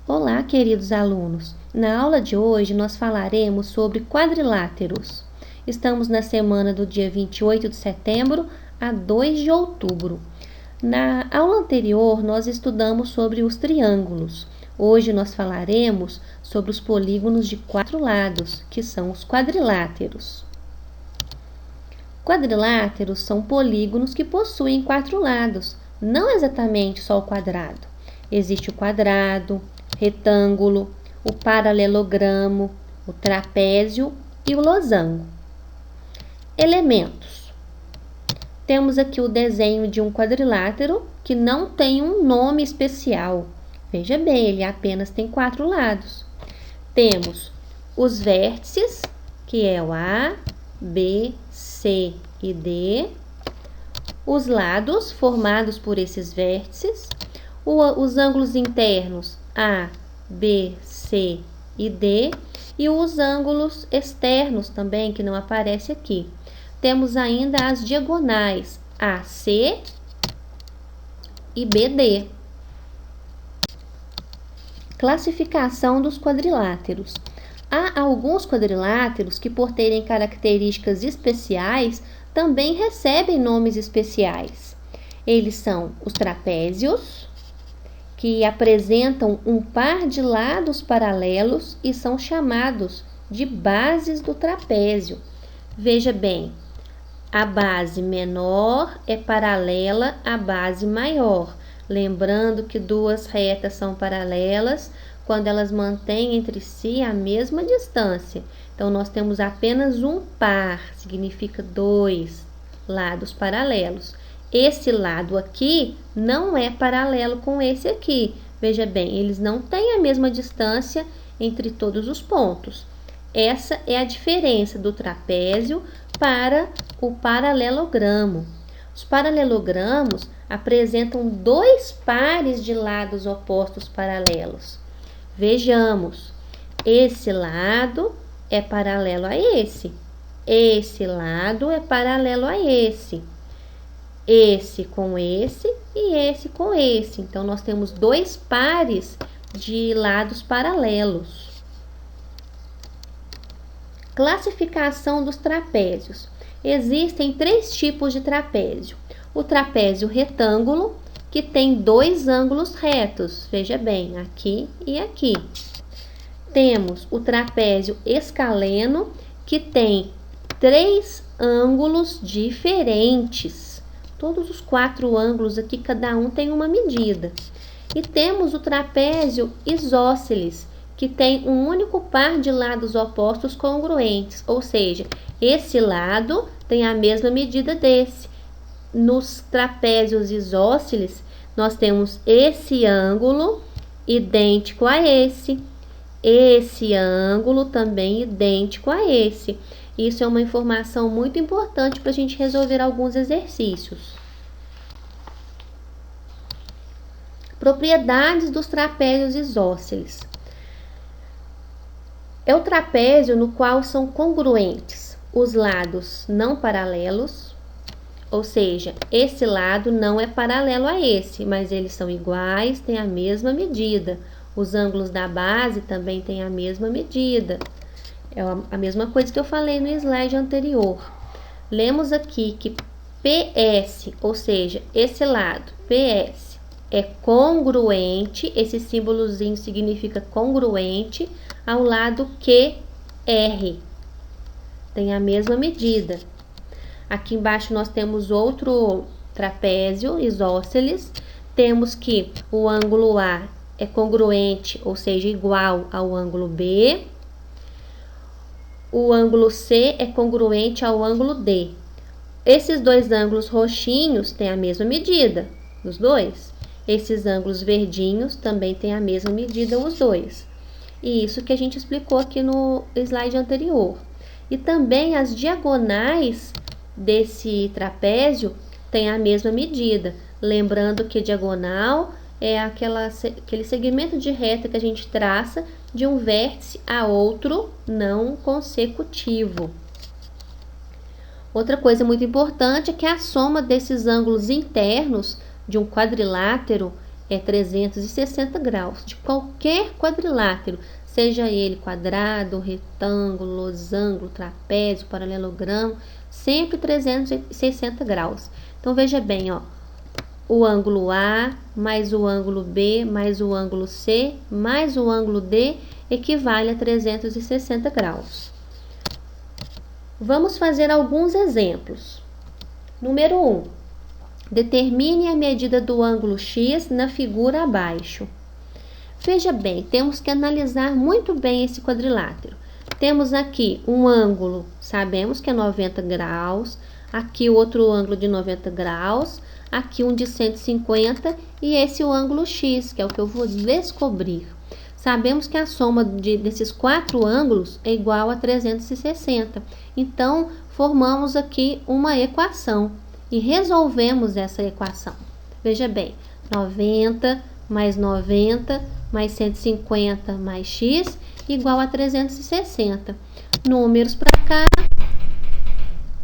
Olá, queridos alunos! Na aula de hoje nós falaremos sobre quadriláteros. Estamos na semana do dia 28 de setembro a 2 de outubro. Na aula anterior nós estudamos sobre os triângulos. Hoje nós falaremos sobre os polígonos de 4 lados, que são os quadriláteros. Quadriláteros são polígonos que possuem 4 lados, não exatamente só o quadrado. Existe o quadrado, retângulo, o paralelogramo, o trapézio e o losango. Elementos. Temos aqui o desenho de um quadrilátero que não tem um nome especial. Veja bem, ele apenas tem 4 lados. Temos os vértices, que é o A, B, C e D. Os lados formados por esses vértices. Os ângulos internos A, B, C e D, e os ângulos externos também, que não aparece aqui. Temos ainda as diagonais AC e BD. Classificação dos quadriláteros. Há alguns quadriláteros que, por terem características especiais, também recebem nomes especiais. Eles são os trapézios, que apresentam um par de lados paralelos e são chamados de bases do trapézio. Veja bem, a base menor é paralela à base maior. Lembrando que duas retas são paralelas quando elas mantêm entre si a mesma distância. Então, nós temos apenas um par, significa 2 lados paralelos. Esse lado aqui não é paralelo com esse aqui. Veja bem, eles não têm a mesma distância entre todos os pontos. Essa é a diferença do trapézio para o paralelogramo. Os paralelogramos apresentam 2 pares de lados opostos paralelos. Vejamos, esse lado é paralelo a esse. Esse lado é paralelo a esse. Esse com esse e esse com esse. Então, nós temos 2 pares de lados paralelos. Classificação dos trapézios. Existem 3 tipos de trapézio. O trapézio retângulo, que tem 2 ângulos retos. Veja bem, aqui e aqui. Temos o trapézio escaleno, que tem 3 ângulos diferentes. Todos os 4 ângulos aqui, cada um tem uma medida. E temos o trapézio isósceles, que tem um único par de lados opostos congruentes, ou seja, esse lado tem a mesma medida desse. Nos trapézios isósceles, nós temos esse ângulo idêntico a esse ângulo também idêntico a esse. Isso é uma informação muito importante para a gente resolver alguns exercícios. Propriedades dos trapézios isósceles. É o trapézio no qual são congruentes os lados não paralelos, ou seja, esse lado não é paralelo a esse, mas eles são iguais, têm a mesma medida. Os ângulos da base também têm a mesma medida. É a mesma coisa que eu falei no slide anterior. Lemos aqui que PS, ou seja, esse lado, PS, é congruente, esse símbolozinho significa congruente, ao lado QR. Tem a mesma medida. Aqui embaixo nós temos outro trapézio isósceles. Temos que o ângulo A é congruente, ou seja, igual ao ângulo B. O ângulo C é congruente ao ângulo D. Esses 2 ângulos roxinhos têm a mesma medida, os dois. Esses ângulos verdinhos também têm a mesma medida, os dois. E isso que a gente explicou aqui no slide anterior. E também as diagonais desse trapézio têm a mesma medida. Lembrando que diagonal é aquele segmento de reta que a gente traça de um vértice a outro não consecutivo. Outra coisa muito importante é que a soma desses ângulos internos de um quadrilátero é 360 graus, de qualquer quadrilátero, seja ele quadrado, retângulo, losango, trapézio, paralelogramo, sempre 360 graus. Então, veja bem, ó, o ângulo A mais o ângulo B mais o ângulo C mais o ângulo D equivale a 360 graus. Vamos fazer alguns exemplos. Número 1. Determine a medida do ângulo X na figura abaixo. Veja bem, temos que analisar muito bem esse quadrilátero. Temos aqui um ângulo, sabemos que é 90 graus, aqui outro ângulo de 90 graus, aqui um de 150 e esse o ângulo X, que é o que eu vou descobrir. Sabemos que a soma desses quatro ângulos é igual a 360. Então, formamos aqui uma equação e resolvemos essa equação. Veja bem, 90 mais 150 mais x igual a 360. Números para cá,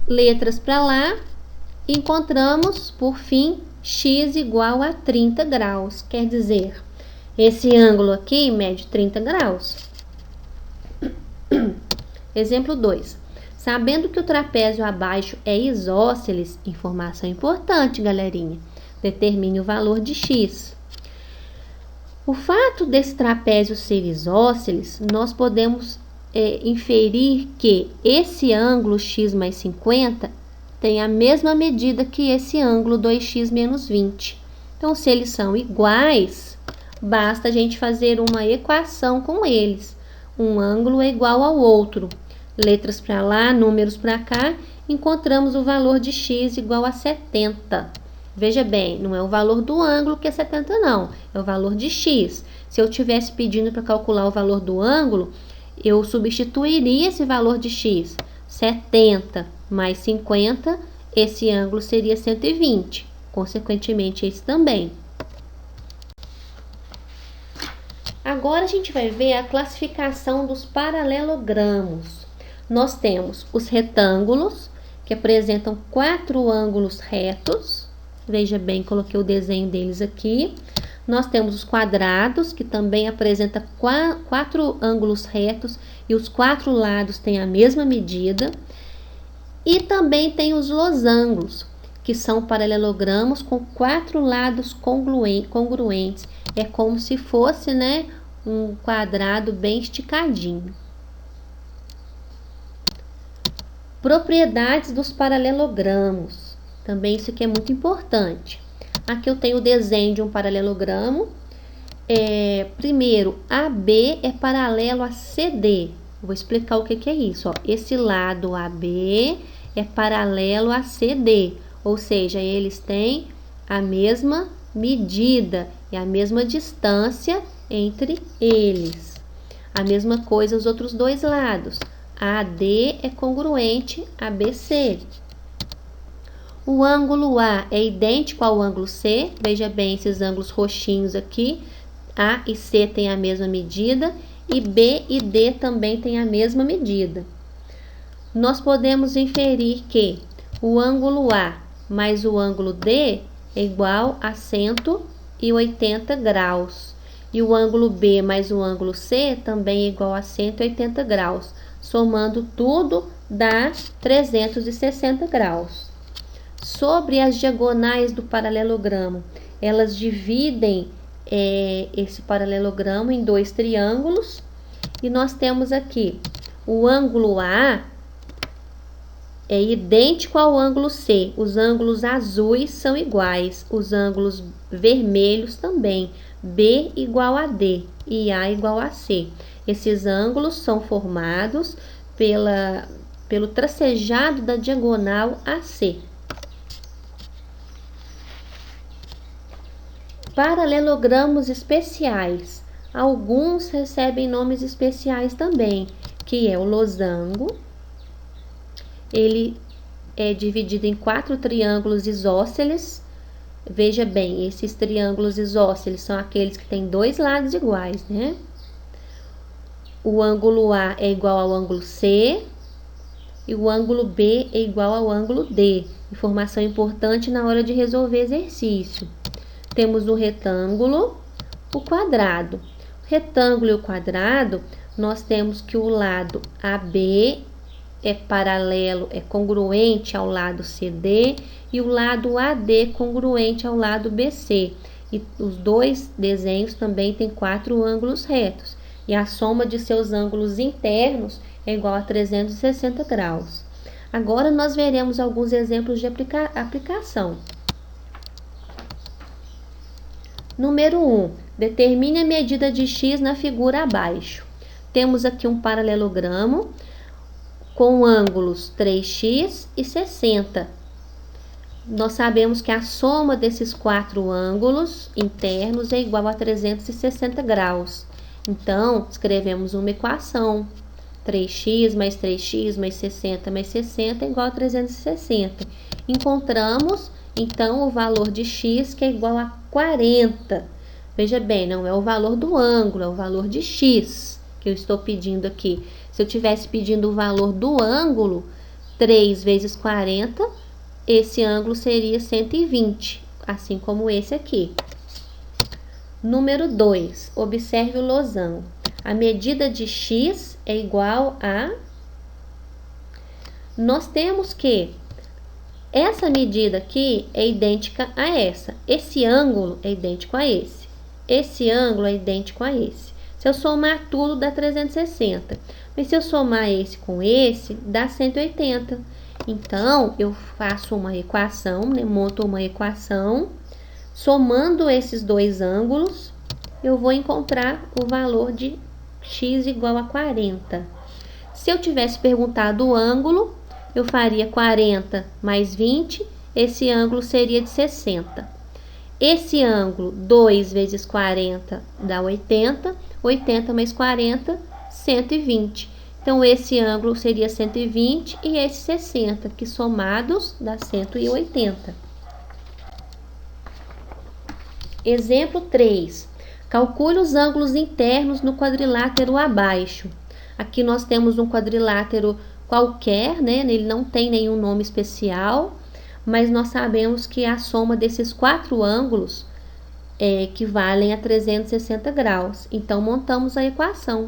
letras para lá, encontramos, por fim, x igual a 30 graus. Quer dizer, esse ângulo aqui mede 30 graus. Exemplo 2. Sabendo que o trapézio abaixo é isósceles, informação importante, galerinha, determine o valor de x. O fato desse trapézio ser isósceles, nós podemos inferir que esse ângulo x mais 50 tem a mesma medida que esse ângulo 2x menos 20. Então, se eles são iguais, basta a gente fazer uma equação com eles. Um ângulo é igual ao outro. Letras para lá, números para cá, encontramos o valor de x igual a 70. Veja bem, não é o valor do ângulo que é 70 não, é o valor de x. Se eu estivesse pedindo para calcular o valor do ângulo, eu substituiria esse valor de x. 70 mais 50, esse ângulo seria 120. Consequentemente, esse também. Agora a gente vai ver a classificação dos paralelogramos. Nós temos os retângulos, que apresentam 4 ângulos retos. Veja bem, coloquei o desenho deles aqui. Nós temos os quadrados, que também apresentam 4 ângulos retos e os 4 lados têm a mesma medida. E também tem os losangos, que são paralelogramos com 4 lados congruentes. É como se fosse, né, um quadrado bem esticadinho. Propriedades dos paralelogramos. Também isso aqui é muito importante. Aqui eu tenho o desenho de um paralelogramo. Primeiro, AB é paralelo a CD. Vou explicar o que é isso. Ó. Esse lado AB é paralelo a CD, ou seja, eles têm a mesma medida e a mesma distância entre eles. A mesma coisa os outros dois lados. AD é congruente a BC. O ângulo A é idêntico ao ângulo C. Veja bem esses ângulos roxinhos aqui. A e C têm a mesma medida e B e D também têm a mesma medida. Nós podemos inferir que o ângulo A mais o ângulo D é igual a 180 graus. E o ângulo B mais o ângulo C também é igual a 180 graus. Somando tudo dá 360 graus. Sobre as diagonais do paralelogramo, elas dividem esse paralelogramo em 2 triângulos. E nós temos aqui o ângulo A é idêntico ao ângulo C. Os ângulos azuis são iguais, os ângulos vermelhos também. B igual a D e A igual a C. Esses ângulos são formados pelo tracejado da diagonal AC. Paralelogramos especiais. Alguns recebem nomes especiais também, que é o losango. Ele é dividido em 4 triângulos isósceles. Veja bem, esses triângulos isósceles são aqueles que têm 2 lados iguais, né? O ângulo A é igual ao ângulo C e o ângulo B é igual ao ângulo D. Informação importante na hora de resolver exercício. temos o retângulo, o quadrado. O retângulo e o quadrado, nós temos que o lado AB é paralelo, é congruente ao lado CD e o lado AD congruente ao lado BC. E os dois desenhos também têm 4 ângulos retos. E a soma de seus ângulos internos é igual a 360 graus. Agora nós veremos alguns exemplos de aplicação. Número 1. Determine a medida de x na figura abaixo. Temos aqui um paralelogramo com ângulos 3x e 60. Nós sabemos que a soma desses 4 ângulos internos é igual a 360 graus. Então, escrevemos uma equação. 3x mais 3x mais 60 mais 60 é igual a 360. Encontramos, então, o valor de x, que é igual a 40. Veja bem, não é o valor do ângulo, é o valor de x que eu estou pedindo aqui. Se eu tivesse pedindo o valor do ângulo, 3 vezes 40, esse ângulo seria 120, assim como esse aqui. Número 2, observe o losango. A medida de x é igual a... Nós temos que essa medida aqui é idêntica a essa. Esse ângulo é idêntico a esse. Esse ângulo é idêntico a esse. Se eu somar tudo, dá 360. Mas se eu somar esse com esse, dá 180. Então, eu faço uma equação, né? Monto uma equação. Somando esses dois ângulos, eu vou encontrar o valor de x igual a 40. Se eu tivesse perguntado o ângulo, eu faria 40 mais 20, esse ângulo seria de 60. Esse ângulo, 2 vezes 40 dá 80, 80 mais 40, 120. Então, esse ângulo seria 120 e esse 60, que somados dá 180. Exemplo 3. Calcule os ângulos internos no quadrilátero abaixo. Aqui nós temos um quadrilátero qualquer, né? Ele não tem nenhum nome especial, mas nós sabemos que a soma desses 4 ângulos equivalem a 360 graus. Então, montamos a equação.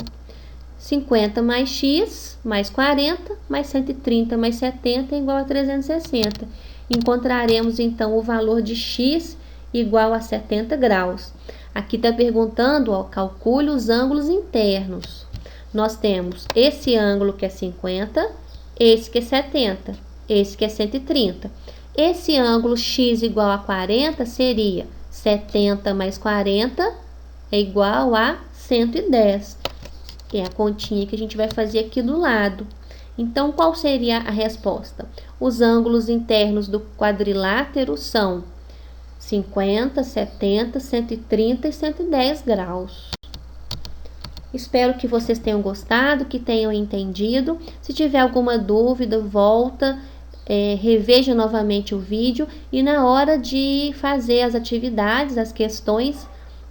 50 mais x mais 40 mais 130 mais 70 é igual a 360. Encontraremos, então, o valor de x igual a 70 graus. Aqui está perguntando, ó, calcule os ângulos internos. Nós temos esse ângulo que é 50, esse que é 70, esse que é 130. Esse ângulo x igual a 40 seria 70 mais 40 é igual a 110. É a continha que a gente vai fazer aqui do lado. Então, qual seria a resposta? Os ângulos internos do quadrilátero são 50, 70, 130 e 110 graus. Espero que vocês tenham gostado, que tenham entendido. Se tiver alguma dúvida, volta, reveja novamente o vídeo e na hora de fazer as atividades, as questões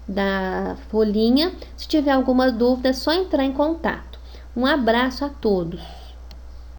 da folhinha, se tiver alguma dúvida, é só entrar em contato. Um abraço a todos.